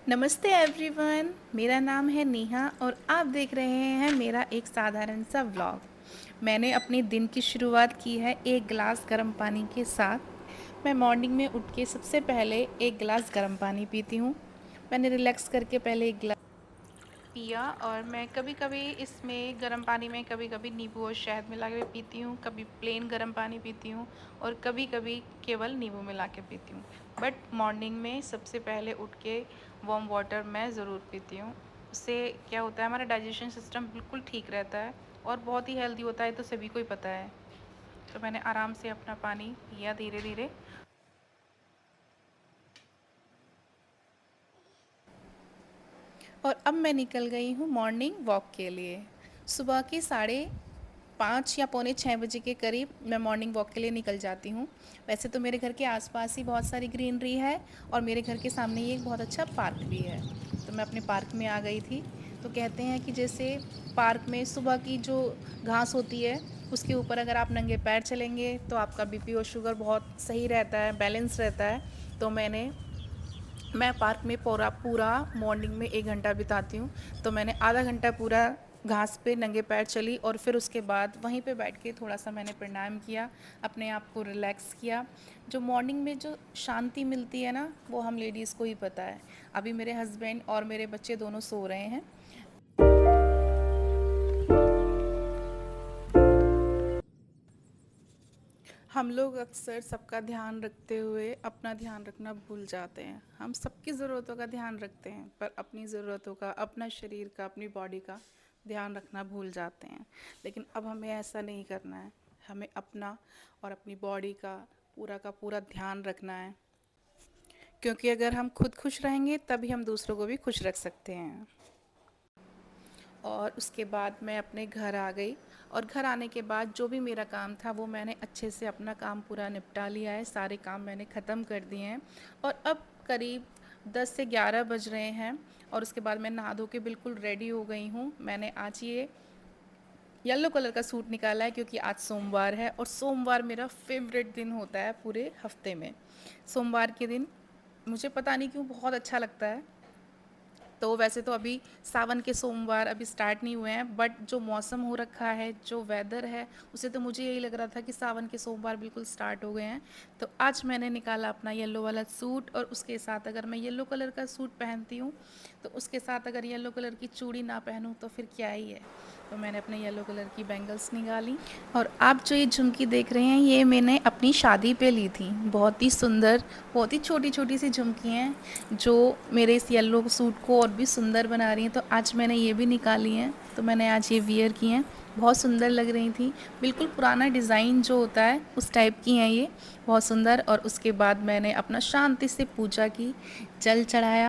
नमस्ते एवरीवन, मेरा नाम है नेहा और आप देख रहे हैं मेरा एक साधारण सा व्लॉग। मैंने अपने दिन की शुरुआत की है एक गिलास गर्म पानी के साथ। मैं मॉर्निंग में उठ के सबसे पहले एक गिलास गर्म पानी पीती हूँ। मैंने रिलैक्स करके पहले एक गिलास पिया और मैं कभी-कभी इसमें गर्म पानी में कभी-कभी नींबू और शहद मिला के पीती हूँ, कभी प्लेन गर्म पानी पीती हूँ और कभी-कभी केवल नींबू मिला के पीती हूँ। बट मॉर्निंग में सबसे पहले उठ के वार्म वाटर मैं ज़रूर पीती हूँ। उससे क्या होता है, हमारा डाइजेशन सिस्टम बिल्कुल ठीक रहता है और बहुत ही हेल्दी होता है, तो सभी को ही पता है। तो मैंने आराम से अपना पानी पिया धीरे-धीरे और अब मैं निकल गई हूँ मॉर्निंग वॉक के लिए। सुबह के 5:30 या पौने 6 बजे के करीब मैं मॉर्निंग वॉक के लिए निकल जाती हूँ। वैसे तो मेरे घर के आसपास ही बहुत सारी ग्रीनरी है और मेरे घर के सामने ही एक बहुत अच्छा पार्क भी है। तो मैं अपने पार्क में आ गई थी। तो कहते हैं कि जैसे पार्क में सुबह की जो घास होती है, उसके ऊपर अगर आप नंगे पैर चलेंगे तो आपका बीपी और शुगर बहुत सही रहता है, बैलेंस रहता है। तो मैं पार्क में पूरा पूरा मॉर्निंग में 1 घंटा बिताती हूँ। तो मैंने आधा घंटा पूरा घास पे नंगे पैर चली और फिर उसके बाद वहीं पे बैठ के थोड़ा सा मैंने प्राणायाम किया, अपने आप को रिलैक्स किया। जो मॉर्निंग में जो शांति मिलती है ना, वो हम लेडीज़ को ही पता है। अभी मेरे हस्बैंड और मेरे बच्चे दोनों सो रहे हैं। हम लोग अक्सर सबका ध्यान रखते हुए अपना ध्यान रखना भूल जाते हैं। हम सबकी ज़रूरतों का ध्यान रखते हैं पर अपनी ज़रूरतों का, अपना शरीर का, अपनी बॉडी का ध्यान रखना भूल जाते हैं। लेकिन अब हमें ऐसा नहीं करना है। हमें अपना और अपनी बॉडी का पूरा ध्यान रखना है, क्योंकि अगर हम खुद खुश रहेंगे तभी हम दूसरों को भी खुश रख सकते हैं। और उसके बाद मैं अपने घर आ गई और घर आने के बाद जो भी मेरा काम था वो मैंने अच्छे से अपना काम पूरा निपटा लिया है। सारे काम मैंने ख़त्म कर दिए हैं और अब करीब 10 से 11 बज रहे हैं और उसके बाद मैं नहा धो के बिल्कुल रेडी हो गई हूँ। मैंने आज ये येलो कलर का सूट निकाला है क्योंकि आज सोमवार है और सोमवार मेरा फेवरेट दिन होता है पूरे हफ्ते में। सोमवार के दिन मुझे पता नहीं क्यों बहुत अच्छा लगता है। तो वैसे तो अभी सावन के सोमवार अभी स्टार्ट नहीं हुए हैं, बट जो मौसम हो रखा है, जो वेदर है, उसे तो मुझे यही लग रहा था कि सावन के सोमवार बिल्कुल स्टार्ट हो गए हैं। तो आज मैंने निकाला अपना येलो वाला सूट और उसके साथ अगर मैं येलो कलर का सूट पहनती हूँ तो उसके साथ अगर येलो कलर की चूड़ी ना पहनूँ तो फिर क्या ही है। तो मैंने अपने येलो कलर की बैंगल्स निकाली और आप जो ये झुमकी देख रहे हैं ये मैंने अपनी शादी पे ली थी। बहुत ही सुंदर, बहुत ही छोटी छोटी सी झुमकी हैं जो मेरे इस येलो सूट को और भी सुंदर बना रही हैं। तो आज मैंने ये भी निकाली हैं, तो मैंने आज ये वियर की हैं। बहुत सुंदर लग रही थी, बिल्कुल पुराना डिज़ाइन जो होता है उस टाइप की हैं ये, बहुत सुंदर। और उसके बाद मैंने अपना शांति से पूजा की, जल चढ़ाया।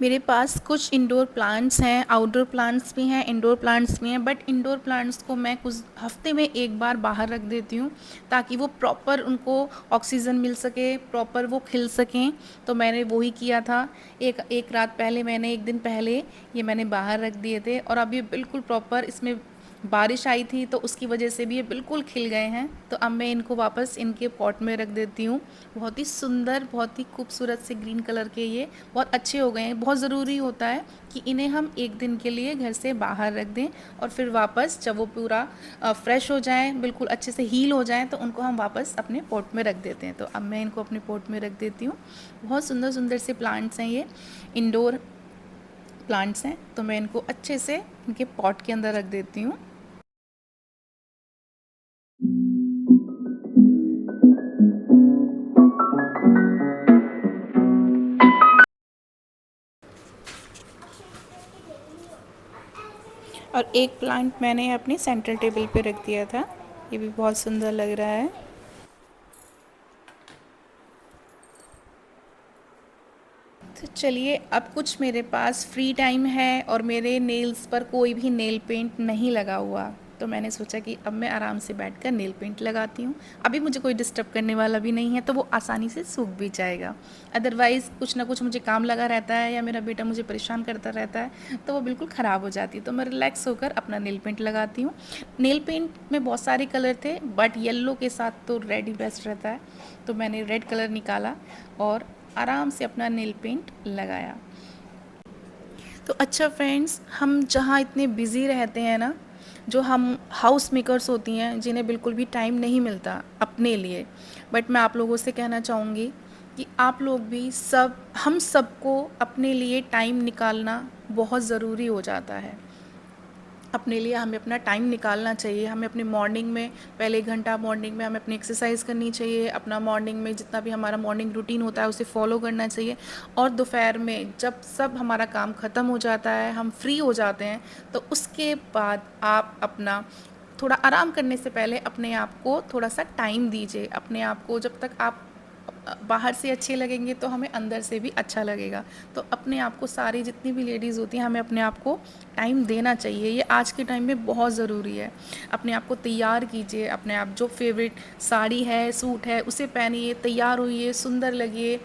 मेरे पास कुछ इंडोर प्लांट्स हैं, आउटडोर प्लांट्स भी हैं, इंडोर प्लांट्स भी हैं, बट इंडोर प्लांट्स को मैं कुछ हफ्ते में एक बार बाहर रख देती हूँ ताकि वो प्रॉपर उनको ऑक्सीजन मिल सके, प्रॉपर वो खिल सकें। तो मैंने वही किया था। एक एक रात पहले मैंने, एक दिन पहले ये मैंने बाहर रख दिए थे और अब ये बिल्कुल प्रॉपर, इसमें बारिश आई थी तो उसकी वजह से भी ये बिल्कुल खिल गए हैं। तो अब मैं इनको वापस इनके पॉट में रख देती हूँ। बहुत ही सुंदर, बहुत ही खूबसूरत से ग्रीन कलर के ये बहुत अच्छे हो गए हैं। बहुत ज़रूरी होता है कि इन्हें हम एक दिन के लिए घर से बाहर रख दें और फिर वापस जब वो पूरा फ्रेश हो जाएं, बिल्कुल अच्छे से हील हो जाएं, तो उनको हम वापस अपने पॉट में रख देते हैं। तो अब मैं इनको अपने पॉट में रख देती हूँ। बहुत सुंदर सुंदर से प्लांट्स हैं, ये इंडोर प्लांट्स हैं। तो मैं इनको अच्छे से इनके पॉट के अंदर रख देती हूँ। और एक प्लांट मैंने अपने सेंट्रल टेबल पे रख दिया था, ये भी बहुत सुंदर लग रहा है। तो चलिए, अब कुछ मेरे पास फ्री टाइम है और मेरे नेल्स पर कोई भी नेल पेंट नहीं लगा हुआ, तो मैंने सोचा कि अब मैं आराम से बैठकर नेल पेंट लगाती हूँ। अभी मुझे कोई डिस्टर्ब करने वाला भी नहीं है तो वो आसानी से सूख भी जाएगा। अदरवाइज़ कुछ ना कुछ मुझे काम लगा रहता है या मेरा बेटा मुझे परेशान करता रहता है तो वो बिल्कुल ख़राब हो जाती है। तो मैं रिलैक्स होकर अपना नेल पेंट लगाती हूँ। नेल पेंट में बहुत सारे कलर थे बट येलो के साथ तो रेड ही बेस्ट रहता है। तो मैंने रेड कलर निकाला और आराम से अपना नेल पेंट लगाया। तो अच्छा फ्रेंड्स, हम जहाँ इतने बिज़ी रहते हैं ना, जो हम हाउस मेकर्स होती हैं जिन्हें बिल्कुल भी टाइम नहीं मिलता अपने लिए, बट मैं आप लोगों से कहना चाहूँगी कि आप लोग भी हम सबको अपने लिए टाइम निकालना बहुत ज़रूरी हो जाता है। अपने लिए हमें अपना टाइम निकालना चाहिए। हमें अपने मॉर्निंग में पहले 1 घंटा मॉर्निंग में हमें अपनी एक्सरसाइज करनी चाहिए। अपना मॉर्निंग में जितना भी हमारा मॉर्निंग रूटीन होता है उसे फॉलो करना चाहिए। और दोपहर में जब सब हमारा काम ख़त्म हो जाता है, हम फ्री हो जाते हैं, तो उसके बाद आप अपना थोड़ा आराम करने से पहले अपने आप को थोड़ा सा टाइम दीजिए। अपने आप को जब तक आप बाहर से अच्छे लगेंगे तो हमें अंदर से भी अच्छा लगेगा। तो अपने आप को, सारी जितनी भी लेडीज़ होती हैं, हमें अपने आप को टाइम देना चाहिए। ये आज के टाइम में बहुत ज़रूरी है। अपने आप को तैयार कीजिए, अपने आप जो फेवरेट साड़ी है, सूट है, उसे पहनिए, तैयार होइए, सुंदर लगिए,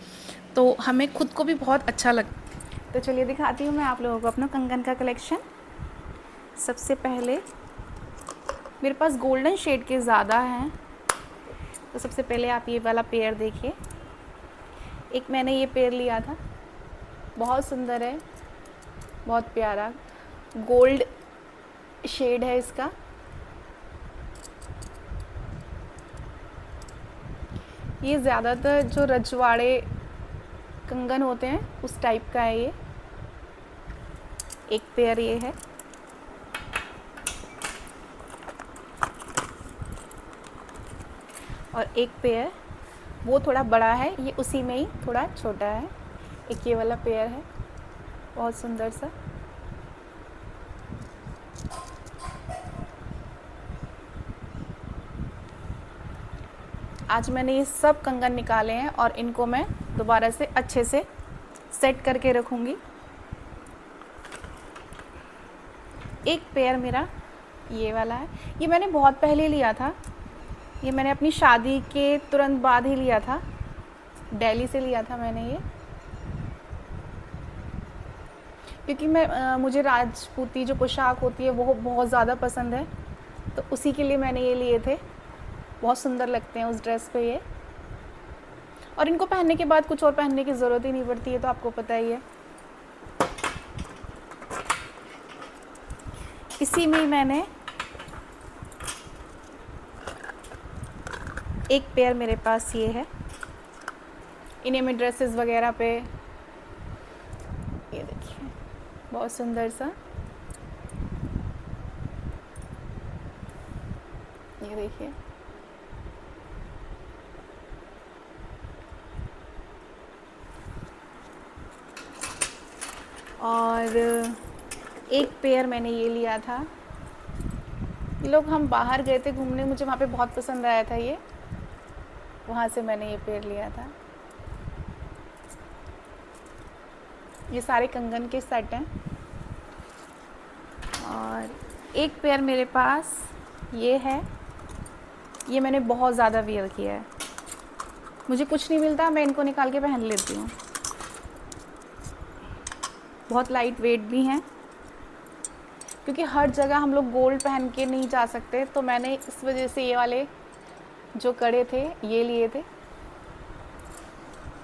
तो हमें खुद को भी बहुत अच्छा लग। तो चलिए दिखाती हूँ मैं आप लोगों को अपना कंगन का कलेक्शन। सबसे पहले मेरे पास गोल्डन शेड के ज़्यादा हैं, तो सबसे पहले आप ये वाला पेयर देखिए। एक मैंने ये पेयर लिया था, बहुत सुंदर है, बहुत प्यारा गोल्ड शेड है इसका। ये ज़्यादातर जो रजवाड़े कंगन होते हैं उस टाइप का है ये। एक पेयर ये है, और एक पेयर वो थोड़ा बड़ा है, ये उसी में ही थोड़ा छोटा है। एक ये वाला पेयर है, बहुत सुंदर सा। आज मैंने ये सब कंगन निकाले हैं और इनको मैं दोबारा से अच्छे से सेट करके रखूँगी। एक पेयर मेरा ये वाला है, ये मैंने बहुत पहले लिया था। ये मैंने अपनी शादी के तुरंत बाद ही लिया था, दिल्ली से लिया था मैंने ये, क्योंकि मुझे राजपूती जो पोशाक होती है वो बहुत ज़्यादा पसंद है, तो उसी के लिए मैंने ये लिए थे। बहुत सुंदर लगते हैं उस ड्रेस पे ये, और इनको पहनने के बाद कुछ और पहनने की ज़रूरत ही नहीं पड़ती है, तो आपको पता ही है। इसी में मैंने एक पेयर मेरे पास ये है, इन्हें मैं ड्रेसेस वगैरह पे, ये देखिए बहुत सुंदर सा, ये देखिए। और एक पेयर मैंने ये लिया था, लोग हम बाहर गए थे घूमने, मुझे वहाँ पे बहुत पसंद आया था ये, वहाँ से मैंने ये पेयर लिया था। ये सारे कंगन के सेट हैं। और एक पेयर मेरे पास ये है, ये मैंने बहुत ज़्यादा वियर किया है, मुझे कुछ नहीं मिलता, मैं इनको निकाल के पहन लेती हूँ। बहुत लाइट वेट भी हैं, क्योंकि हर जगह हम लोग गोल्ड पहन के नहीं जा सकते, तो मैंने इस वजह से ये वाले जो कड़े थे ये लिए थे।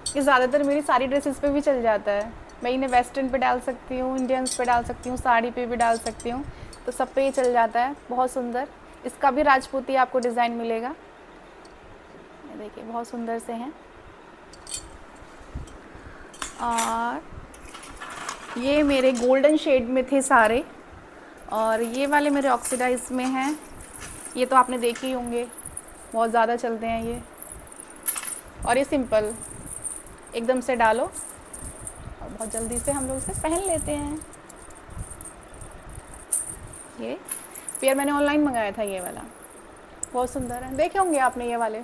ये ज़्यादातर मेरी सारी ड्रेसेस पे भी चल जाता है, मैं इन्हें वेस्टर्न पे डाल सकती हूँ, इंडियंस पे डाल सकती हूँ, साड़ी पे भी डाल सकती हूँ, तो सब पे ये चल जाता है। बहुत सुंदर, इसका भी राजपूती आपको डिज़ाइन मिलेगा। ये देखिए बहुत सुंदर से हैं। और ये मेरे गोल्डन शेड में थे सारे, और ये वाले मेरे ऑक्सीडाइज में हैं। ये तो आपने देखे ही होंगे, बहुत ज़्यादा चलते हैं ये। और ये सिंपल एकदम से डालो और बहुत जल्दी से हम लोग इसे पहन लेते हैं। ये पेयर मैंने ऑनलाइन मंगाया था, ये वाला बहुत सुंदर है, देखे होंगे आपने ये वाले,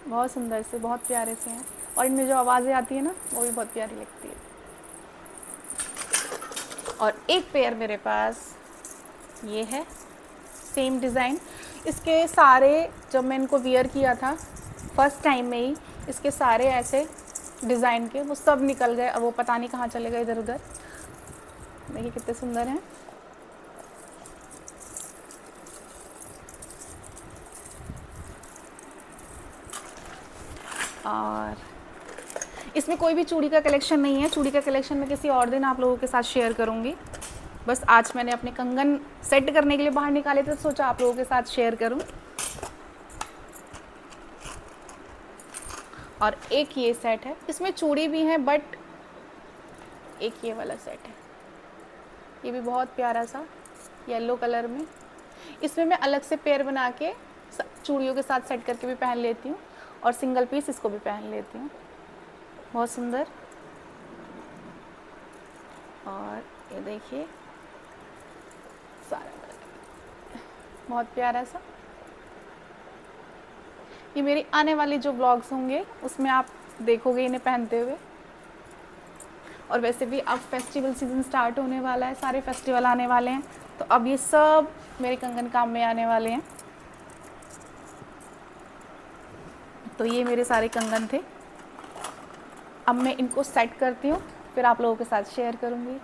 बहुत सुंदर से, बहुत प्यारे से हैं। और इनमें जो आवाज़ें आती है ना, वो भी बहुत प्यारी लगती है। और एक पेयर मेरे पास ये है, सेम डिज़ाइन। इसके सारे, जब मैं इनको वियर किया था फर्स्ट टाइम में ही, इसके सारे ऐसे डिज़ाइन के वो सब निकल गए, अब वो पता नहीं कहाँ चले गए इधर उधर। देखिए कितने सुंदर हैं। और इसमें कोई भी चूड़ी का कलेक्शन नहीं है, चूड़ी का कलेक्शन मैं किसी और दिन आप लोगों के साथ शेयर करूँगी। बस आज मैंने अपने कंगन सेट करने के लिए बाहर निकाले थे, तो सोचा आप लोगों के साथ शेयर करूँ। और एक ये सेट है, इसमें चूड़ी भी है बट एक ये वाला सेट है, ये भी बहुत प्यारा सा येलो कलर में। इसमें मैं अलग से पेयर बना के चूड़ियों के साथ सेट करके भी पहन लेती हूँ और सिंगल पीस इसको भी पहन लेती हूँ, बहुत सुंदर। और ये देखिए सारा बहुत प्यारा सा। ये मेरी आने वाली जो ब्लॉग्स होंगे उसमें आप देखोगे इन्हें पहनते हुए। और वैसे भी अब फेस्टिवल सीज़न स्टार्ट होने वाला है, सारे फेस्टिवल आने वाले हैं, तो अब ये सब मेरे कंगन काम में आने वाले हैं। तो ये मेरे सारे कंगन थे, अब मैं इनको सेट करती हूँ, फिर आप लोगों के साथ शेयर करूँगी।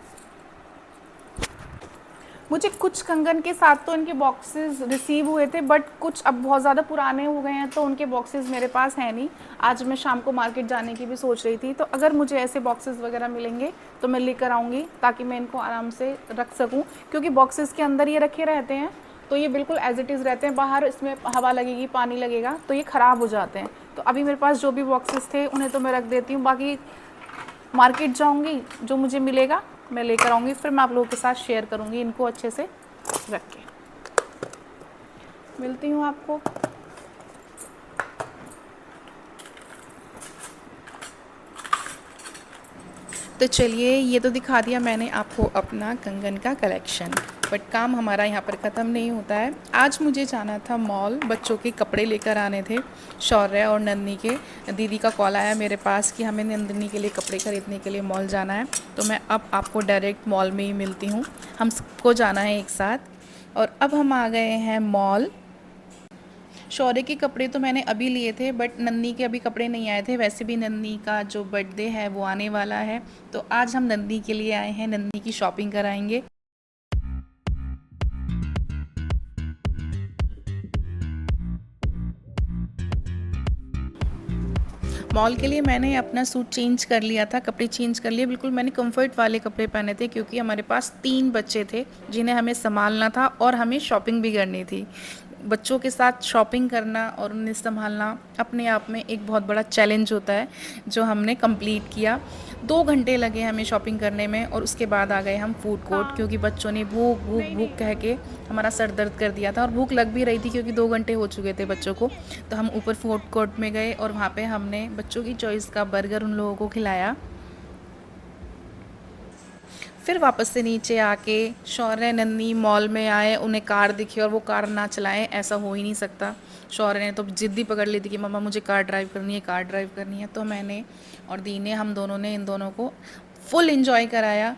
मुझे कुछ कंगन के साथ तो इनके बॉक्सेस रिसीव हुए थे, बट कुछ अब बहुत ज़्यादा पुराने हो गए हैं तो उनके बॉक्सेस मेरे पास हैं नहीं। आज मैं शाम को मार्केट जाने की भी सोच रही थी, तो अगर मुझे ऐसे बॉक्सेस वगैरह मिलेंगे तो मैं लेकर आऊँगी, ताकि मैं इनको आराम से रख सकूँ। क्योंकि बॉक्सेस के अंदर ये रखे रहते हैं तो ये बिल्कुल एज इट इज़ रहते हैं, बाहर इसमें हवा लगेगी, पानी लगेगा तो ये ख़राब हो जाते हैं। तो अभी मेरे पास जो भी बॉक्सेस थे उन्हें तो मैं रख देती हूँ, बाकी मार्केट जाऊँगी जो मुझे मिलेगा मैं लेकर आऊँगी, फिर मैं आप लोगों के साथ शेयर करूँगी इनको अच्छे से रख के। मिलती हूँ आपको। तो चलिए, ये तो दिखा दिया मैंने आपको अपना कंगन का कलेक्शन, बट काम हमारा यहाँ पर ख़त्म नहीं होता है। आज मुझे जाना था मॉल, बच्चों के कपड़े लेकर आने थे। शौर्य और नंदनी के दीदी का कॉल आया मेरे पास कि हमें नंदनी के लिए कपड़े ख़रीदने के लिए मॉल जाना है, तो मैं अब आपको डायरेक्ट मॉल में ही मिलती हूँ। हम सबको जाना है एक साथ। और अब हम आ गए हैं मॉल। शौर्य के कपड़े तो मैंने अभी लिए थे, बट नन्नी के अभी कपड़े नहीं आए थे। वैसे भी नन्नी का जो बर्थडे है वो आने वाला है, तो आज हम नन्नी के लिए आए हैं, नन्नी की शॉपिंग कराएंगे। मॉल के लिए मैंने अपना सूट चेंज कर लिया था, कपड़े चेंज कर लिए, बिल्कुल मैंने कंफर्ट वाले कपड़े पहने थे, क्योंकि हमारे पास 3 बच्चे थे जिन्हें हमें संभालना था और हमें शॉपिंग भी करनी थी। बच्चों के साथ शॉपिंग करना और उन्हें संभालना अपने आप में एक बहुत बड़ा चैलेंज होता है, जो हमने कंप्लीट किया। 2 घंटे लगे हमें शॉपिंग करने में, और उसके बाद आ गए हम फूड कोर्ट, क्योंकि बच्चों ने भूख भूख भूख कह के हमारा सर दर्द कर दिया था, और भूख लग भी रही थी क्योंकि 2 घंटे हो चुके थे बच्चों को। तो हम ऊपर फूड कोर्ट में गए और वहाँ पे हमने बच्चों की चॉइस का बर्गर उन लोगों को खिलाया। फिर वापस से नीचे आके शौर्य नन्नी मॉल में आए, उन्हें कार दिखी और वो कार ना चलाएं, ऐसा हो ही नहीं सकता। शौर्य ने तो ज़िद्दी पकड़ ली थी कि मम्मा मुझे कार ड्राइव करनी है, कार ड्राइव करनी है। तो मैंने और दी ने, हम दोनों ने इन दोनों को फुल इंजॉय कराया।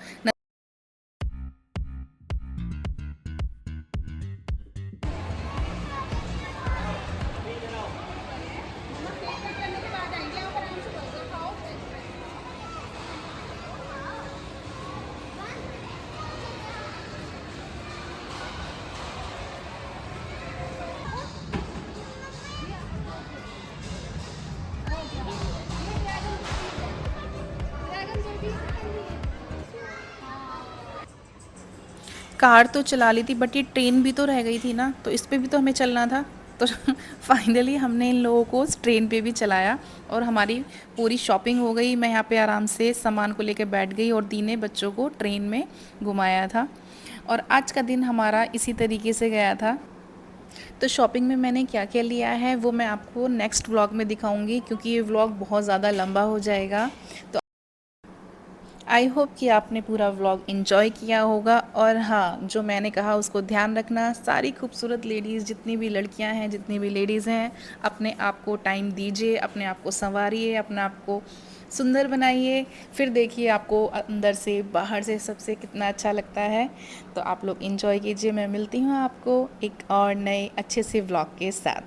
कार तो चला ली थी, बट ये ट्रेन भी तो रह गई थी ना, तो इस पे भी तो हमें चलना था। तो फाइनली हमने इन लोगों को ट्रेन पे भी चलाया और हमारी पूरी शॉपिंग हो गई। मैं यहाँ पे आराम से सामान को लेकर बैठ गई और दी ने बच्चों को ट्रेन में घुमाया था। और आज का दिन हमारा इसी तरीके से गया था। तो शॉपिंग में मैंने क्या क्या लिया है वो मैं आपको नेक्स्ट व्लॉग में दिखाऊंगी, क्योंकि ये व्लॉग बहुत ज़्यादा लंबा हो जाएगा। तो आई होप कि आपने पूरा व्लॉग एंजॉय किया होगा। और हाँ, जो मैंने कहा उसको ध्यान रखना, सारी खूबसूरत लेडीज़, जितनी भी लड़कियां हैं, जितनी भी लेडीज़ हैं, अपने आप को टाइम दीजिए, अपने आप को संवारिए, अपने आप को सुंदर बनाइए, फिर देखिए आपको अंदर से बाहर से सबसे कितना अच्छा लगता है। तो आप लोग एंजॉय कीजिए। मैं मिलती हूँ आपको एक और नए अच्छे से व्लॉग के साथ।